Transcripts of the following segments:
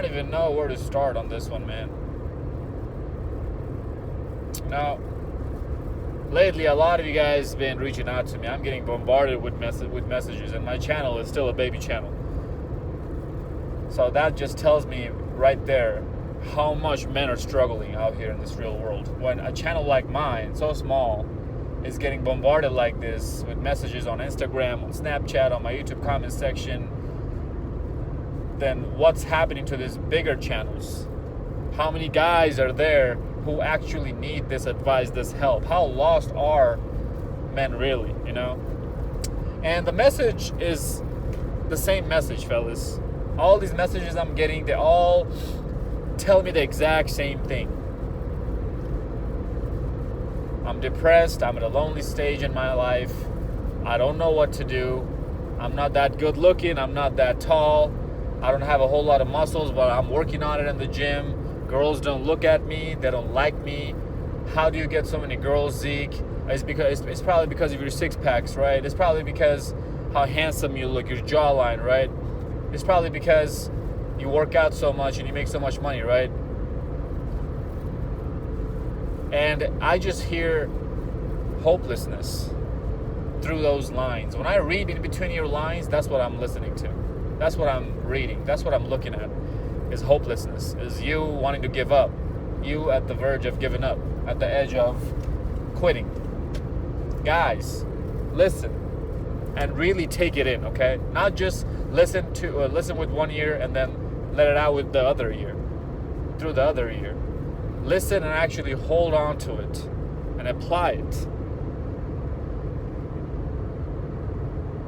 even know where to start on this one, man. Now, lately, a lot of you guys been reaching out to me. I'm getting bombarded with messages, and my channel is still a baby channel. So that just tells me right there how much men are struggling out here in this real world. When a channel like mine, so small, is getting bombarded like this with messages on Instagram, on Snapchat, on my YouTube comment section, then what's happening to these bigger channels? How many guys are there who actually need this advice, this help? How lost are men really, you know? And the message is the same message, fellas. All these messages I'm getting, they all tell me the exact same thing. I'm depressed. I'm at a lonely stage in my life. I don't know what to do. I'm not that good looking. I'm not that tall. I don't have a whole lot of muscles, but I'm working on it in the gym. Girls don't look at me. They don't like me. How do you get so many girls, Zeke? It's probably because of your six packs, right? It's probably because how handsome you look, your jawline, right? It's probably because you work out so much and you make so much money, right? And I just hear hopelessness through those lines. When I read in between your lines, that's what I'm listening to. That's what I'm reading. That's what I'm looking at, is hopelessness, is you wanting to give up. You at the verge of giving up, at the edge of quitting. Guys, listen and really take it in, okay? Not just listen with one ear and then let it out with the other ear, through the other ear. Listen and actually hold on to it and apply it.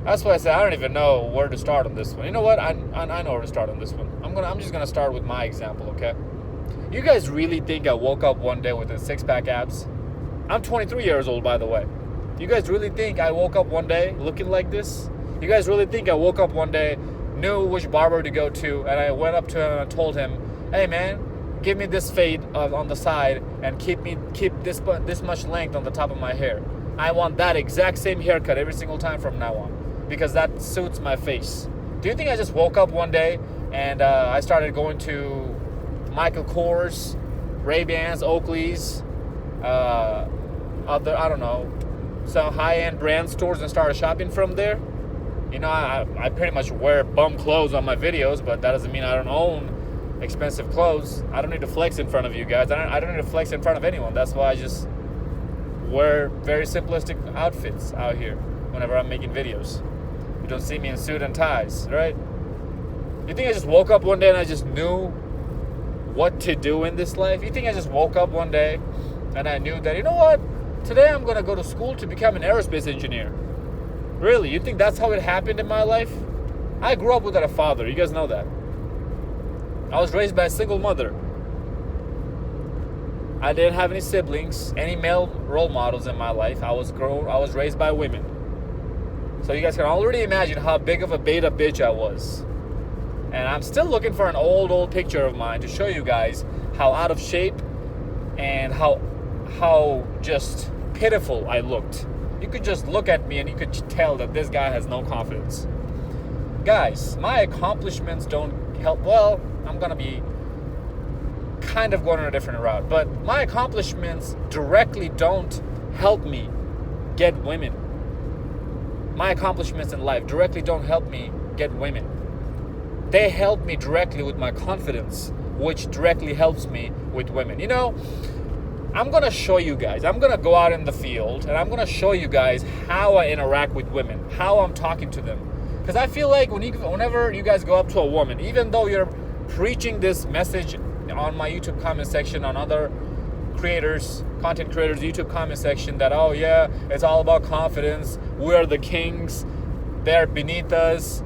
That's why I said I don't even know where to start on this one. You know what? I know where to start on this one. I'm just gonna start with my example, okay? You guys really think I woke up one day with the six-pack abs? I'm 23 years old, by the way. You guys really think I woke up one day looking like this? You guys really think I woke up one day, knew which barber to go to, and I went up to him and told him, "Hey man, give me this fade on the side and keep this much length on the top of my hair. I want that exact same haircut every single time from now on because that suits my face." Do you think I just woke up one day and I started going to Michael Kors, Ray-Bans, Oakleys, I don't know, some high-end brand stores and started shopping from there? You know, I pretty much wear bum clothes on my videos, but that doesn't mean I don't own expensive clothes. I don't need to flex in front of you guys. I don't need to flex in front of anyone. That's why I just wear very simplistic outfits out here whenever I'm making videos. You don't see me in suit and ties, right? You think I just woke up one day and I just knew what to do in this life? You think I just woke up one day and I knew that, you know what? Today I'm going to go to school to become an aerospace engineer. Really? You think that's how it happened in my life? I grew up without a father. You guys know that. I was raised by a single mother. I didn't have any siblings, any male role models in my life. I was raised by women. So you guys can already imagine how big of a beta bitch I was. And I'm still looking for an old picture of mine to show you guys how out of shape and how just pitiful I looked. You could just look at me and you could tell that this guy has no confidence. Guys, my accomplishments don't help. Well, I'm going to be kind of going on a different route, but my accomplishments directly don't help me get women. My accomplishments in life directly don't help me get women. They help me directly with my confidence, which directly helps me with women. You know, I'm going to show you guys. I'm going to go out in the field and I'm going to show you guys how I interact with women, how I'm talking to them. Because I feel like whenever you guys go up to a woman, even though you're preaching this message on my YouTube comment section, on other content creators, YouTube comment section, that, oh yeah, it's all about confidence. We're the kings. They're beneath us.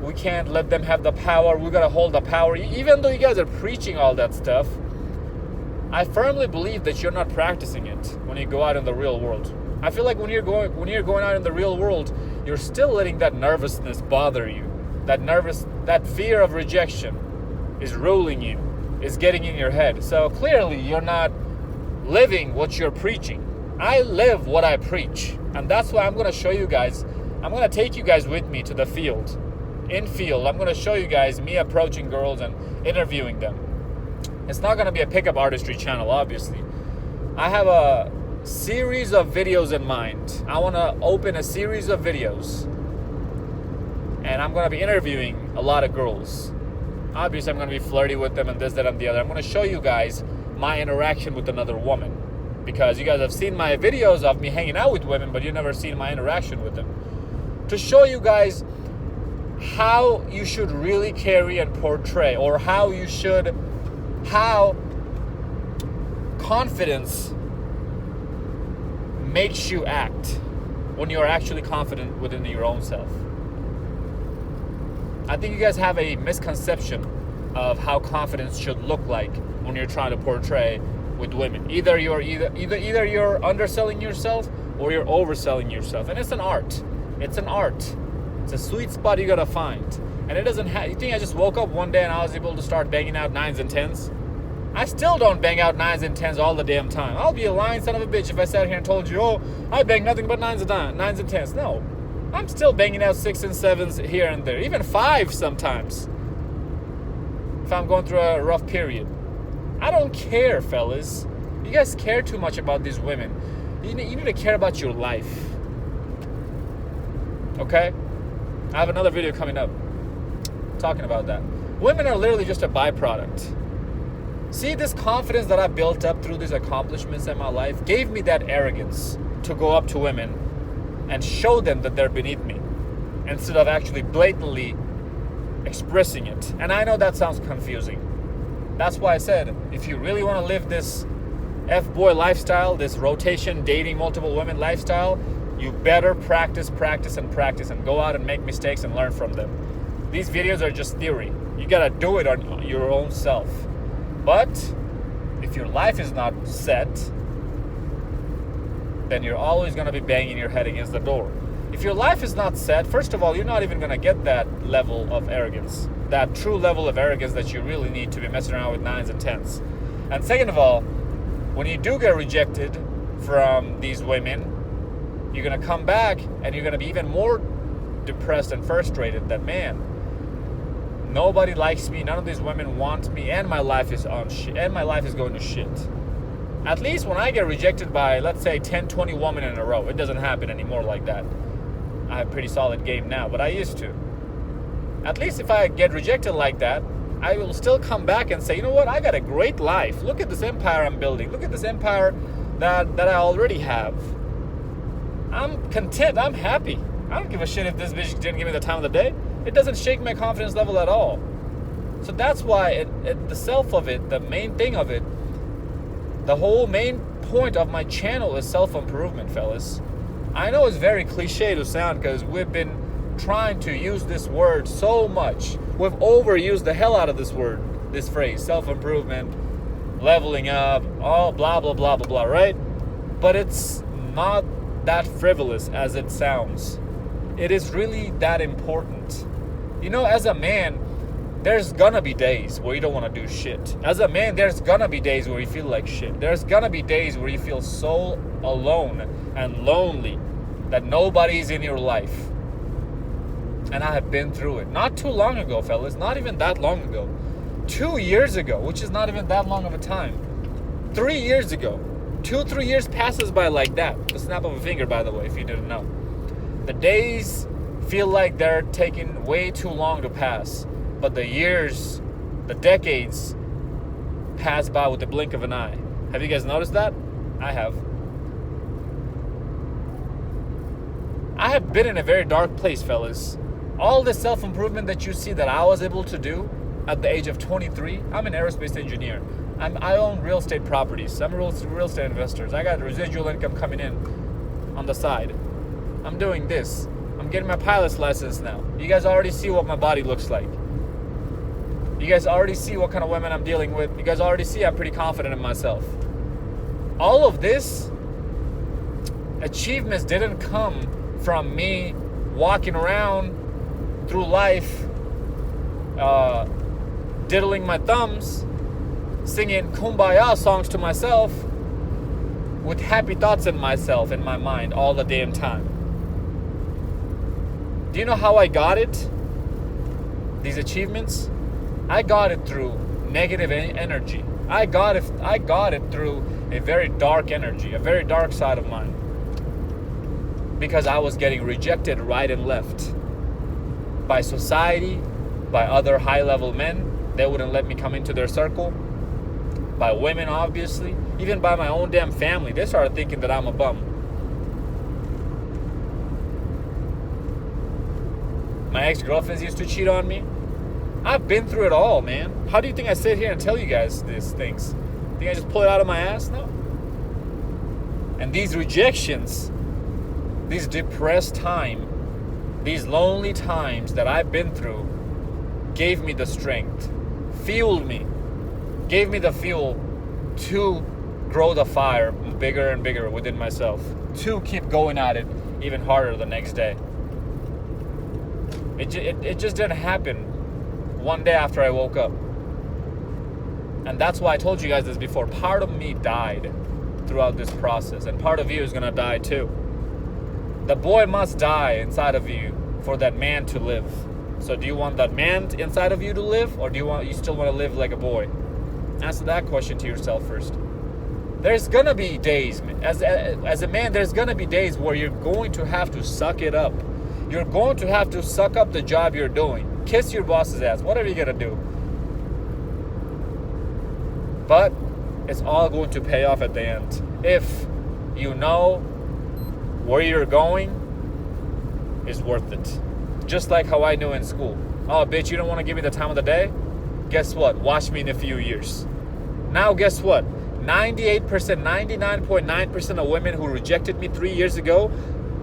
We can't let them have the power. We got to hold the power. Even though you guys are preaching all that stuff, I firmly believe that you're not practicing it when you go out in the real world. I feel like when you're going out in the real world, you're still letting that nervousness bother you. That fear of rejection is ruling you, is getting in your head. So clearly you're not living what you're preaching. I live what I preach. And that's why I'm going to show you guys, I'm going to take you guys with me to the field. in field. I'm going to show you guys me approaching girls and interviewing them. It's not going to be a pickup artistry channel, obviously. I have a series of videos in mind. I want to open a series of videos, and I'm going to be interviewing a lot of girls. Obviously, I'm going to be flirty with them and this, that, and the other. I'm going to show you guys my interaction with another woman, because you guys have seen my videos of me hanging out with women, but you've never seen my interaction with them. To show you guys how you should really carry and portray, or how confidence makes you act when you're actually confident within your own self. I think you guys have a misconception of how confidence should look like when you're trying to portray with women. Either you're underselling yourself or you're overselling yourself, and it's an art. It's an art. It's a sweet spot you gotta find. And it doesn't have. You think I just woke up one day and I was able to start banging out 9s and 10s? I still don't bang out 9s and 10s all the damn time. I'll be a lying son of a bitch if I sat here and told you, oh, I bang nothing but 9s and 10s. No, I'm still banging out 6s and 7s here and there, even 5 sometimes, if I'm going through a rough period. I don't care, fellas. You guys care too much about these women. You need to care about your life. Okay? I have another video coming up talking about that. Women are literally just a byproduct. See, this confidence that I built up through these accomplishments in my life gave me that arrogance to go up to women and show them that they're beneath me, instead of actually blatantly expressing it. And I know that sounds confusing. That's why I said, if you really want to live this F-boy lifestyle, this rotation, dating multiple women lifestyle, you better practice, and go out and make mistakes and learn from them. These videos are just theory. You gotta do it on your own self. But if your life is not set, then you're always gonna be banging your head against the door. If your life is not set, first of all, you're not even gonna get that level of arrogance, that true level of arrogance that you really need to be messing around with 9s and 10s. And second of all, when you do get rejected from these women, you're going to come back and you're going to be even more depressed and frustrated that, man, nobody likes me, none of these women want me, and my life is on shit, and my life is going to shit. At least when I get rejected by, let's say, 10, 20 women in a row, it doesn't happen anymore like that. I have a pretty solid game now, but I used to. At least if I get rejected like that, I will still come back and say, you know what, I got a great life. Look at this empire I'm building. Look at this empire that I already have. I'm content. I'm happy. I don't give a shit if this bitch didn't give me the time of the day. It doesn't shake my confidence level at all. So that's why the self of it, the main thing of it, the whole main point of my channel is self-improvement, fellas. I know it's very cliche to sound because we've been trying to use this word so much. We've overused the hell out of this word, this phrase, self-improvement, leveling up, all blah, blah, blah, blah, blah, right? But it's not that frivolous as it sounds. It is really that important. You know, as a man, there's gonna be days where you don't want to do shit. As a man, there's gonna be days where you feel like shit. There's gonna be days where you feel so alone and lonely that nobody's in your life. And I have been through it. Not too long ago, fellas. Not even that long ago. 2 years ago, which is not even that long of a time. 3 years ago. 2-3 years passes by like that. The snap of a finger, by the way, if you didn't know. The days feel like they're taking way too long to pass. But the years, the decades, pass by with the blink of an eye. Have you guys noticed that? I have. I have been in a very dark place, fellas. All the self-improvement that you see that I was able to do at the age of 23, I'm an aerospace engineer. I own real estate properties. I'm a real estate investor. I got residual income coming in on the side. I'm doing this. I'm getting my pilot's license now. You guys already see what my body looks like. You guys already see what kind of women I'm dealing with. You guys already see I'm pretty confident in myself. All of this achievements didn't come from me walking around through life, diddling my thumbs, singing kumbaya songs to myself with happy thoughts in myself, in my mind, all the damn time. Do you know how I got it? these achievements, I got it through negative energy. I got it through a very dark energy, a very dark side of mine. Because I was getting rejected right and left. By society, by other high-level men. They wouldn't let me come into their circle. By women, obviously. Even by my own damn family. They started thinking that I'm a bum. My ex-girlfriends used to cheat on me. I've been through it all, man. How do you think I sit here and tell you guys these things? Think I just pull it out of my ass? No. And these rejections, these depressed time, these lonely times that I've been through gave me the strength, fueled me, gave me the fuel to grow the fire bigger and bigger within myself, to keep going at it even harder the next day. It just didn't happen one day after I woke up. And that's why I told you guys this before. Part of me died throughout this process, and part of you is gonna die too. The boy must die inside of you for that man to live. So do you want that man inside of you to live, or do you still want to live like a boy? Answer that question to yourself first. There's gonna be days, as a man, there's gonna be days where you're going to have to suck it up. You're going to have to suck up the job you're doing. Kiss your boss's ass, whatever you gotta do. But it's all going to pay off at the end. If you know where you're going is worth it. Just like how I knew in school. Oh, bitch, you don't want to give me the time of the day? Guess what? Watch me in a few years. Now, guess what? 98%, 99.9% of women who rejected me 3 years ago,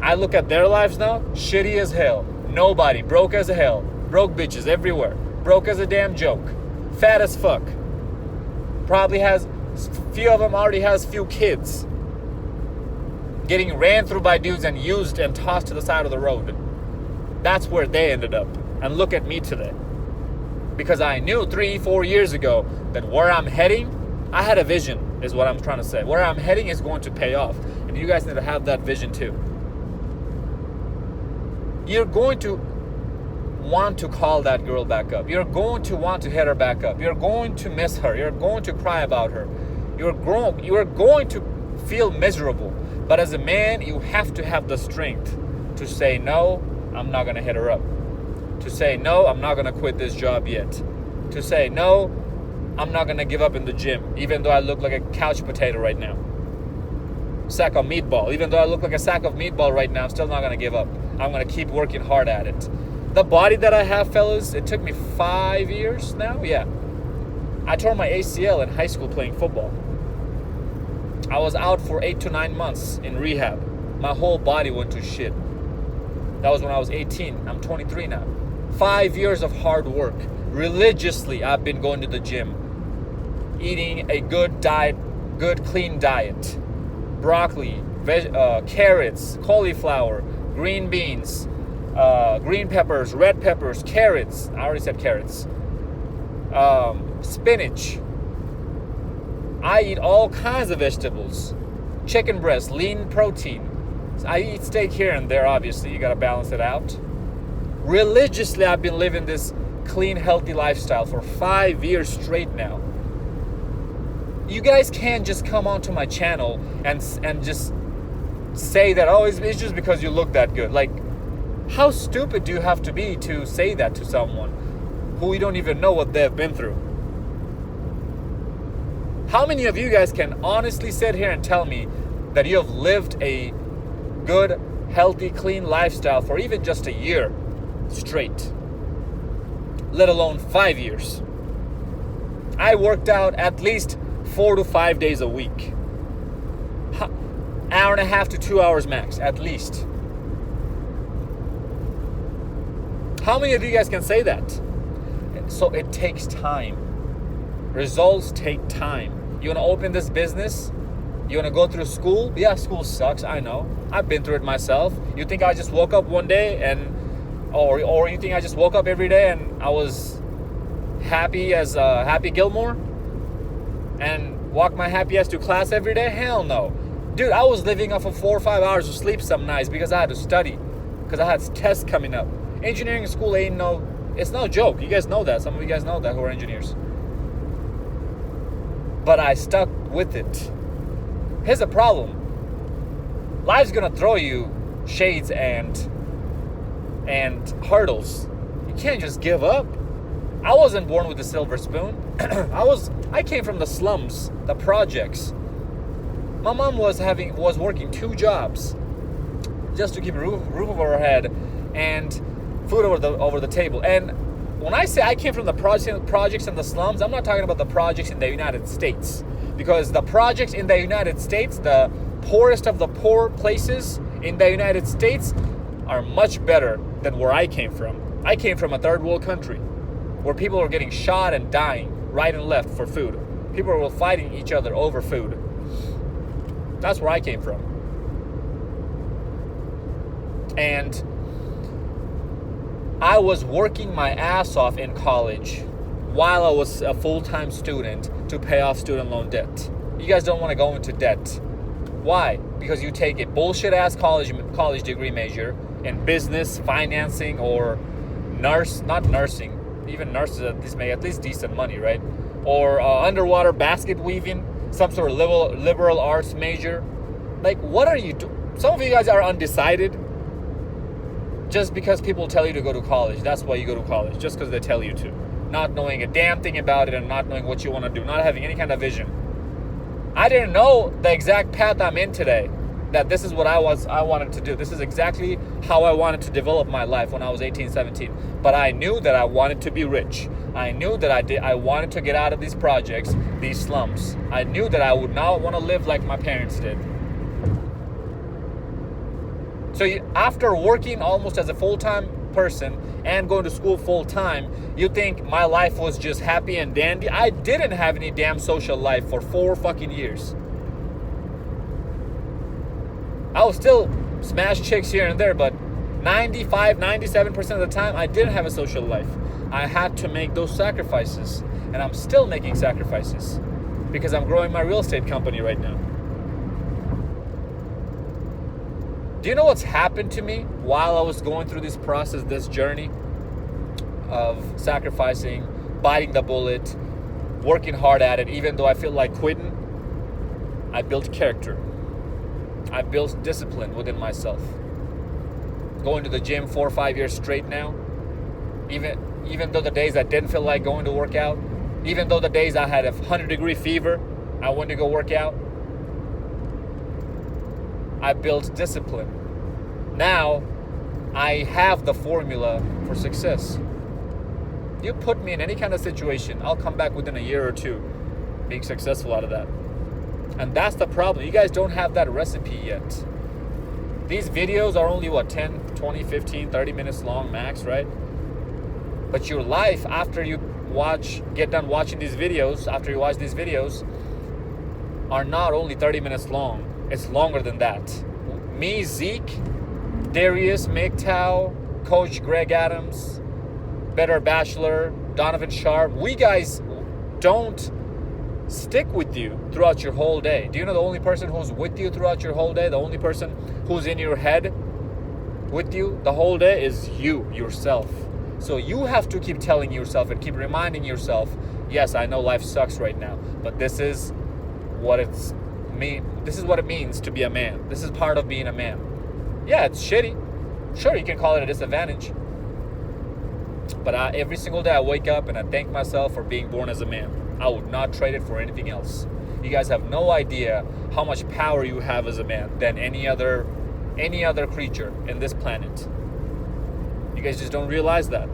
I look at their lives now, shitty as hell. Nobody, broke as hell. Broke bitches everywhere. Broke as a damn joke. Fat as fuck. Probably has, few of them already has few kids. Getting ran through by dudes and used and tossed to the side of the road. That's where they ended up. And look at me today. Because I knew 3-4 years ago that where I'm heading, I had a vision, is what I'm trying to say. Where I'm heading is going to pay off. And you guys need to have that vision too. You're going to want to call that girl back up. You're going to want to hit her back up. You're going to miss her. You're going to cry about her. You're going to feel miserable. But as a man, you have to have the strength to say, no, I'm not going to hit her up. To say, no, I'm not going to quit this job yet. To say, no, I'm not going to give up in the gym, even though I look like a couch potato right now. Sack of meatball. Even though I look like a sack of meatball right now, I'm still not going to give up. I'm going to keep working hard at it. The body that I have, fellas, it took me 5 years now. Yeah. I tore my ACL in high school playing football. I was out for 8 to 9 months in rehab. My whole body went to shit. That was when I was 18. I'm 23 now. 5 years of hard work. Religiously, I've been going to the gym. Eating a good diet, good clean diet. Broccoli, carrots, cauliflower, green beans, green peppers, red peppers, carrots. I already said carrots. Spinach. I eat all kinds of vegetables. Chicken breast, lean protein. I eat steak here and there, obviously. You got to balance it out. Religiously, I've been living this clean, healthy lifestyle for 5 years straight now. You guys can't just come onto my channel and just say that, oh, it's just because you look that good. Like, how stupid do you have to be to say that to someone who you don't even know what they've been through? How many of you guys can honestly sit here and tell me that you have lived a good, healthy, clean lifestyle for even just a year straight, let alone 5 years? I worked out at least 4 to 5 days a week. Hour and a half to 2 hours max, at least. How many of you guys can say that? So it takes time. Results take time. You want to open this business? You want to go through school? Yeah, school sucks, I know. I've been through it myself. You think I just woke up one day or you think I just woke up every day and I was happy as Happy Gilmore and walked my happy ass to class every day? Hell no. Dude, I was living off of 4 or 5 hours of sleep some nights because I had to study, because I had tests coming up. Engineering school ain't no It's no joke. You guys know that. Some of you guys know that who are engineers. But I stuck with it. Here's the problem. Life's gonna throw you shades and hurdles. You can't just give up. I wasn't born with a silver spoon. I came from the slums, the projects. My mom was working 2 jobs just to keep a roof over her head and food over the table. And when I say I came from the projects and the slums, I'm not talking about the projects in the United States, because the projects in the United States, the poorest of the poor places in the United States, are much better than where I came from. I came from a third world country where people were getting shot and dying right and left for food. People were fighting each other over food. That's where I came from. And I was working my ass off in college while I was a full-time student to pay off student loan debt. You guys don't want to go into debt. Why? Because you take a bullshit-ass college degree major in business, financing, or not nursing. Even nurses make at least decent money, right? Or underwater basket weaving, some sort of liberal arts major. Like, what are you doing? Some of you guys are undecided just because people tell you to go to college. That's why you go to college, just because they tell you to. Not knowing a damn thing about it and not knowing what you want to do, not having any kind of vision. I didn't know the exact path I'm in today, that this is what I wanted to do. This is exactly how I wanted to develop my life when I was 18, 17. But I knew that I wanted to be rich. I knew that I wanted to get out of these projects, these slums. I knew that I would not want to live like my parents did. So after working almost as a full-time person and going to school full-time, you think my life was just happy and dandy? I didn't have any damn social life for 4 fucking years. I was still smash chicks here and there, but 95, 97% of the time, I didn't have a social life. I had to make those sacrifices, and I'm still making sacrifices because I'm growing my real estate company right now. Do you know what's happened to me while I was going through this process, this journey of sacrificing, biting the bullet, working hard at it, even though I feel like quitting? I built character. I built discipline within myself. Going to the gym 4 or 5 years straight now, even though the days I didn't feel like going to work out, even though the days I had a 100-degree fever, I went to go work out. I built discipline. Now, I have the formula for success. You put me in any kind of situation, I'll come back within a year or 2 being successful out of that. And that's the problem. You guys don't have that recipe yet. These videos are only, 10, 20, 15, 30 minutes long max, right? But your life after you get done watching these videos, after you watch these videos, are not only 30 minutes long. It's longer than that. Me, Zeke, Darius, MGTOW, Coach Greg Adams, Better Bachelor, Donovan Sharp, we guys don't stick with you throughout your whole day. Do you know the only person who's with you throughout your whole day, the only person who's in your head with you the whole day is you, yourself. So you have to keep telling yourself and keep reminding yourself, yes, I know life sucks right now, but this is what it means to be a man. This is part of being a man. Yeah, it's shitty. Sure, you can call it a disadvantage. But every single day I wake up and I thank myself for being born as a man. I would not trade it for anything else. You guys have no idea how much power you have as a man than any other creature in this planet. You guys just don't realize that.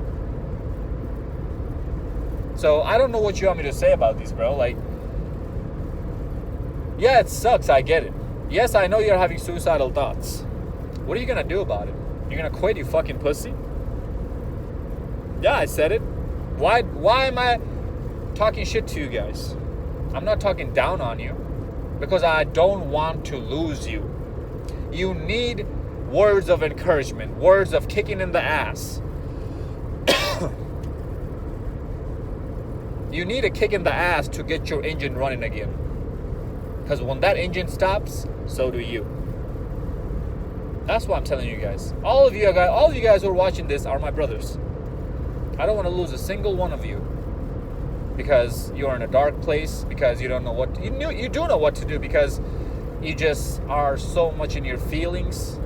So I don't know what you want me to say about these, bro. Like, yeah, it sucks. I get it. Yes, I know you're having suicidal thoughts. What are you gonna do about it? You're gonna quit, you fucking pussy? Yeah, I said it. Why am I talking shit to you guys? I'm not talking down on you because I don't want to lose you. You need words of encouragement, words of kicking in the ass. You need a kick in the ass to get your engine running again. Because when that engine stops, so do you. That's what I'm telling you guys. All of you guys who are watching this are my brothers. I don't want to lose a single one of you because you're in a dark place, because you don't know what you do know what to do, because you just are so much in your feelings.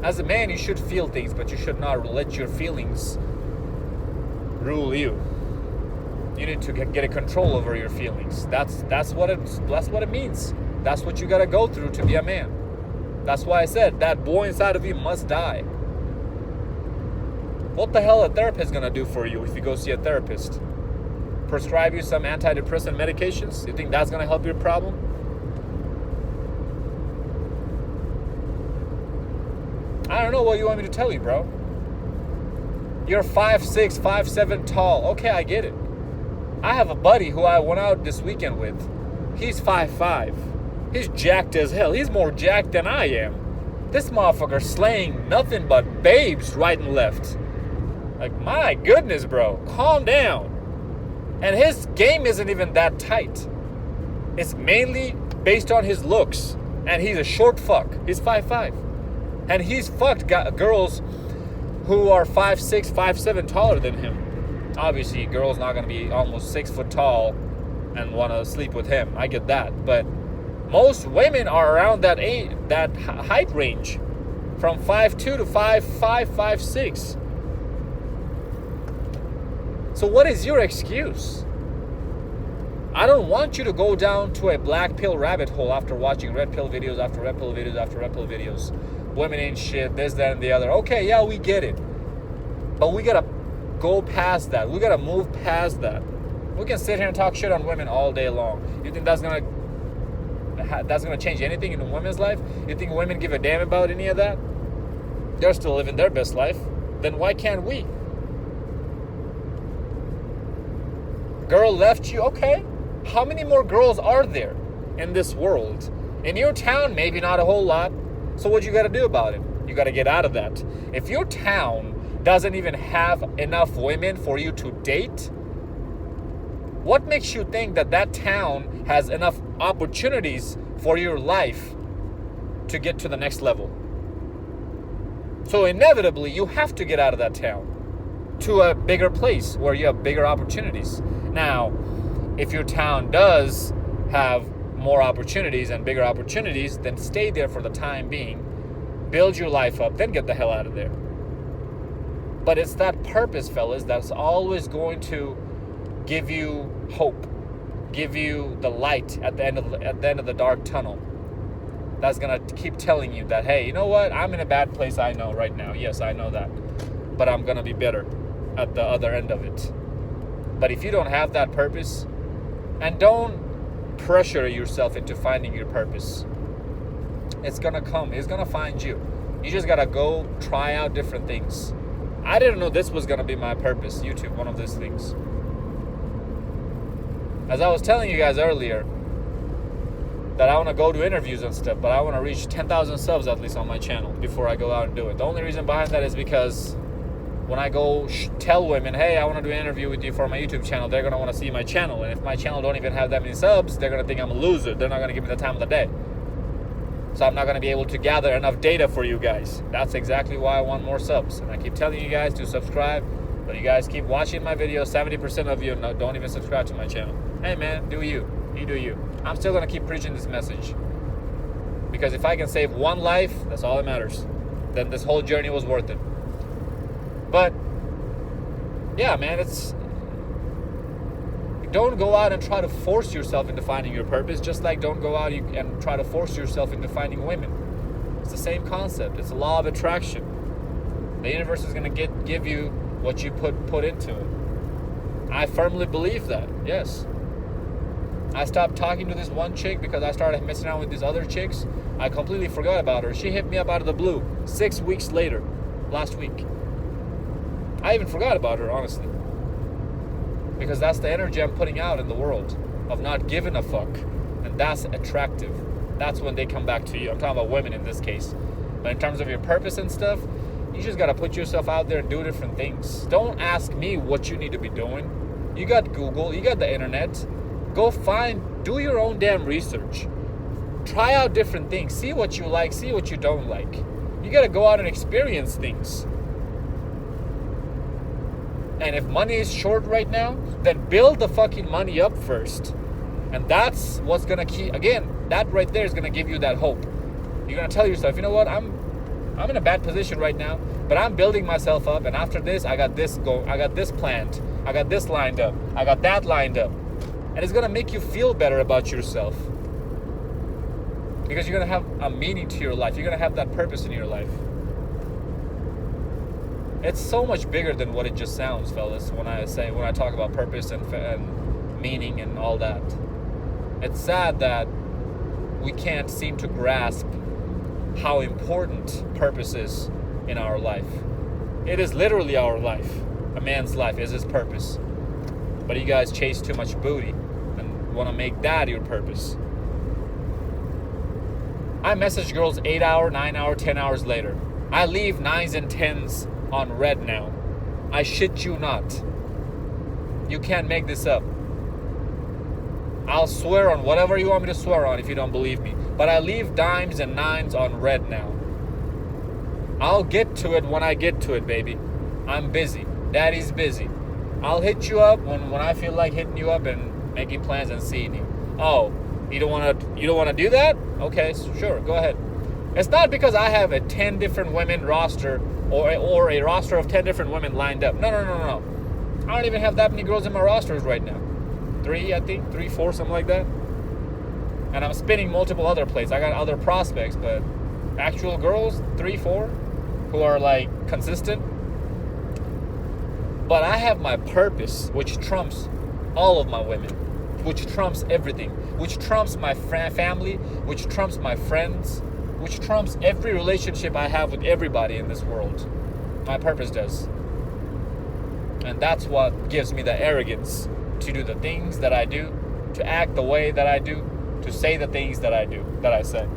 As a man, you should feel things, but you should not let your feelings rule you. You need to get a control over your feelings. That's what it means. That's what you gotta go through to be a man. That's why I said that boy inside of you must die. What the hell a therapist gonna do for you if you go see a therapist? Prescribe you some antidepressant medications? You think that's gonna help your problem? I don't know what you want me to tell you, bro. You're 5'6", 5'7" tall. Okay, I get it. I have a buddy who I went out this weekend with. He's 5'5". He's jacked as hell. He's more jacked than I am. This motherfucker slaying nothing but babes right and left. Like, my goodness, bro. Calm down. And his game isn't even that tight. It's mainly based on his looks. And he's a short fuck. He's 5'5". And he's fucked girls who are 5'6", 5'7" taller than him. Obviously, a girl's not going to be almost 6 foot tall and want to sleep with him. I get that. But most women are around that height range. From 5'2" to 5'5", 5'6". So what is your excuse? I don't want you to go down to a black pill rabbit hole after watching red pill videos after red pill videos after red pill videos. Women ain't shit, this, that, and the other. Okay, yeah, we get it. But we gotta go past that. We gotta move past that. We can sit here and talk shit on women all day long. You think that's gonna change anything in a woman's life? You think women give a damn about any of that? They're still living their best life. Then why can't we? Girl left you, okay. How many more girls are there in this world? In your town, maybe not a whole lot. So what you got to do about it? You got to get out of that. If your town doesn't even have enough women for you to date, what makes you think that that town has enough opportunities for your life to get to the next level? So inevitably, you have to get out of that town to a bigger place where you have bigger opportunities. Now, if your town does have more opportunities and bigger opportunities, then stay there for the time being, build your life up, then get the hell out of there. But it's that purpose, fellas, that's always going to give you hope, give you the light at the end of the dark tunnel. That's gonna keep telling you that, hey, you know what? I'm in a bad place, I know right now. Yes, I know that. But I'm gonna be better at the other end of it. But if you don't have that purpose, and don't pressure yourself into finding your purpose, it's gonna come. It's gonna find you. You just gotta go try out different things. I didn't know this was gonna be my purpose, YouTube, one of those things. As I was telling you guys earlier, that I want to go to interviews and stuff, but I want to reach 10,000 subs at least on my channel before I go out and do it. The only reason behind that is because when I go tell women, hey, I want to do an interview with you for my YouTube channel, they're going to want to see my channel. And if my channel don't even have that many subs, they're going to think I'm a loser. They're not going to give me the time of the day. So I'm not going to be able to gather enough data for you guys. That's exactly why I want more subs. And I keep telling you guys to subscribe, but you guys keep watching my videos. 70% of you don't even subscribe to my channel. Hey man, do you. You do you. I'm still going to keep preaching this message. Because if I can save one life, that's all that matters. Then this whole journey was worth it. But, yeah, man, don't go out and try to force yourself into finding your purpose, just like don't go out and try to force yourself into finding women. It's the same concept. It's a law of attraction. The universe is going to give you what you put into it. I firmly believe that, yes. I stopped talking to this one chick because I started messing around with these other chicks. I completely forgot about her. She hit me up out of the blue 6 weeks later, last week. I even forgot about her, honestly. Because that's the energy I'm putting out in the world of not giving a fuck. And that's attractive. That's when they come back to you. I'm talking about women in this case. But in terms of your purpose and stuff, you just got to put yourself out there and do different things. Don't ask me what you need to be doing. You got Google, you got the internet. Go do your own damn research. Try out different things. See what you like, see what you don't like. You got to go out and experience things. And if money is short right now, then build the fucking money up first. And that's what's gonna keep, again, that right there is gonna give you that hope. You're gonna tell yourself, you know what, I'm in a bad position right now, but I'm building myself up, and after this, I got this planned, I got this lined up, I got that lined up. And it's gonna make you feel better about yourself. Because you're gonna have a meaning to your life. You're gonna have that purpose in your life. It's so much bigger than what it just sounds, fellas, when I talk about purpose and meaning and all that. It's sad that we can't seem to grasp how important purpose is in our life. It is literally our life. A man's life is his purpose. But you guys chase too much booty and want to make that your purpose. I message girls 8 hour, 9 hour, 10 hours later. I leave 9s and 10s on red now. I shit you not. You can't make this up. I'll swear on whatever you want me to swear on if you don't believe me. But I leave dimes and 9s on red now. I'll get to it when I get to it, baby. I'm busy. Daddy's busy. I'll hit you up when I feel like hitting you up and making plans and seeing you. Oh, you don't want to do that? Okay, sure, go ahead. It's not because I have a 10 different women roster or a roster of 10 different women lined up. No. I don't even have that many girls in my rosters right now. 3, I think, 3, 4, something like that. And I'm spinning multiple other plates. I got other prospects, but actual girls, 3, 4, who are like consistent. But I have my purpose, which trumps all of my women, which trumps everything, which trumps my family, which trumps my friends, which trumps every relationship I have with everybody in this world. My purpose does. And that's what gives me the arrogance to do the things that I do, to act the way that I do, to say the things that I do, that I say.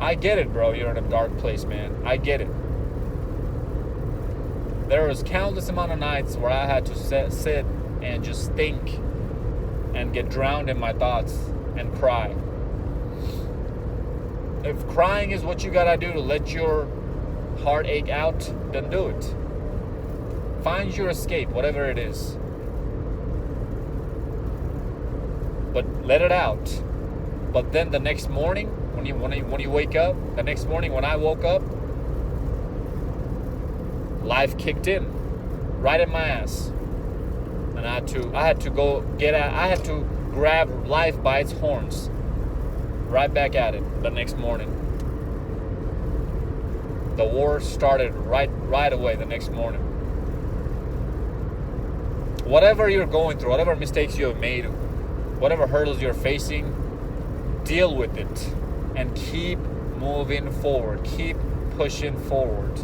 I get it, bro. You're in a dark place, man. I get it. There was countless amount of nights where I had to sit and just think and get drowned in my thoughts and cry. If crying is what you gotta do to let your heartache out, then do it. Find your escape, whatever it is. But let it out. But then the next morning, when you wake up, the next morning when I woke up, life kicked in, right in my ass, and I had to grab life by its horns, right back at it the next morning. The war started right away the next morning. Whatever you're going through, whatever mistakes you have made, whatever hurdles you're facing, deal with it and keep moving forward. Keep pushing forward.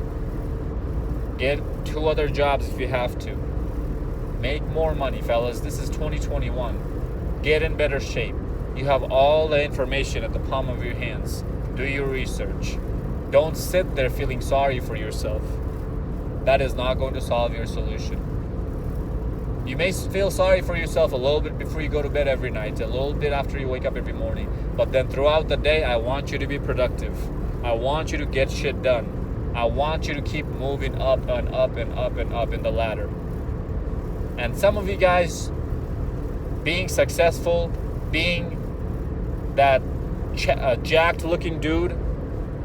Get 2 other jobs if you have to. Make more money, fellas. This is 2021. Get in better shape. You have all the information at the palm of your hands. Do your research. Don't sit there feeling sorry for yourself. That is not going to solve your solution. You may feel sorry for yourself a little bit before you go to bed every night, a little bit after you wake up every morning. But then throughout the day, I want you to be productive. I want you to get shit done. I want you to keep moving up and up and up and up in the ladder. And some of you guys, being successful, being that jacked looking dude,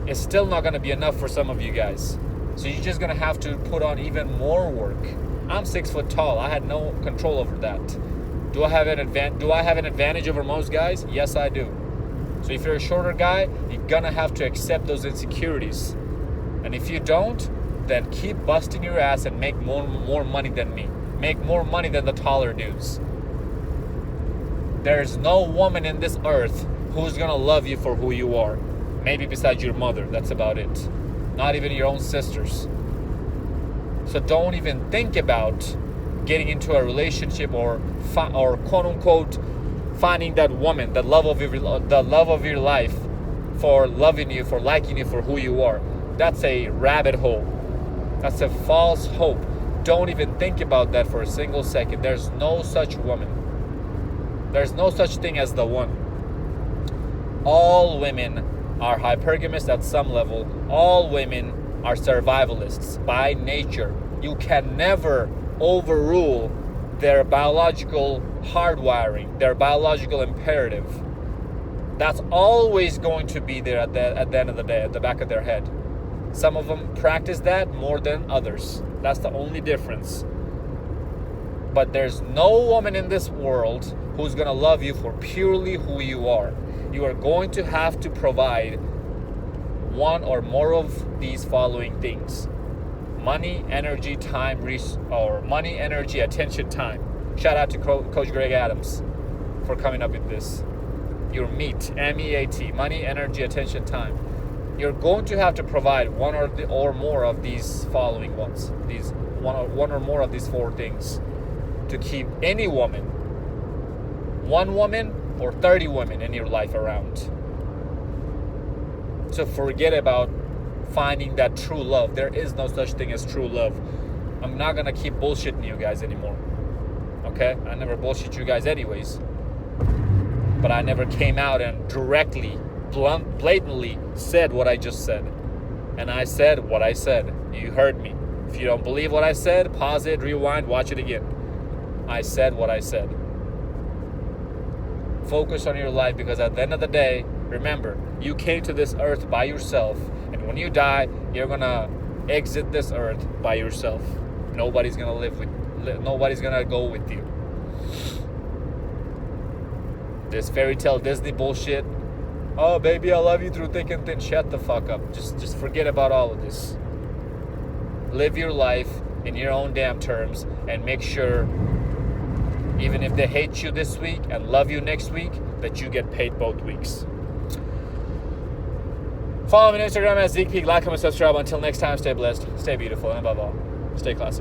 is still not going to be enough for some of you guys. So you're just going to have to put on even more work. I'm 6 foot tall. I had no control over that. Do I have an advantage over most guys? Yes, I do. So if you're a shorter guy, you're gonna have to accept those insecurities. And if you don't, then keep busting your ass and make more money than me. Make more money than the taller dudes. There's no woman in this earth who's gonna love you for who you are. Maybe besides your mother. That's about it. Not even your own sisters. So don't even think about getting into a relationship or quote unquote finding that woman, the love of your life, for loving you, for liking you for who you are. That's a rabbit hole. That's a false hope. Don't even think about that for a single second. There's no such woman. There's no such thing as the one. All women are hypergamous at some level. All women are survivalists by nature. You can never overrule their biological hardwiring, their biological imperative. That's always going to be there at the end of the day, at the back of their head. Some of them practice that more than others. That's the only difference. But there's no woman in this world who's going to love you for purely who you are. You are going to have to provide one or more of these following things: money, energy, time, money, energy, attention, time. Shout out to Coach Greg Adams for coming up with this. Your MEAT, M-E-A-T, money, energy, attention, time. You're going to have to provide one or more of these following ones. These one or more of these four things to keep any woman, one woman or 30 women in your life around. So forget about finding that true love. There is no such thing as true love. I'm not gonna keep bullshitting you guys anymore. Okay? I never bullshit you guys anyways. But I never came out and directly, blatantly said what I just said. And I said what I said. You heard me. If you don't believe what I said, pause it, rewind, watch it again. I said what I said. Focus on your life, because at the end of the day, remember, you came to this earth by yourself, and when you die, you're gonna exit this earth by yourself. Nobody's gonna nobody's gonna go with you. This fairy tale Disney bullshit. Oh, baby, I love you through thick and thin. Shut the fuck up. Just forget about all of this. Live your life in your own damn terms, and make sure, even if they hate you this week and love you next week, that you get paid both weeks. Follow me on Instagram at Zeekpeak. Like, comment, subscribe. Until next time, stay blessed, stay beautiful, and above all, stay classy.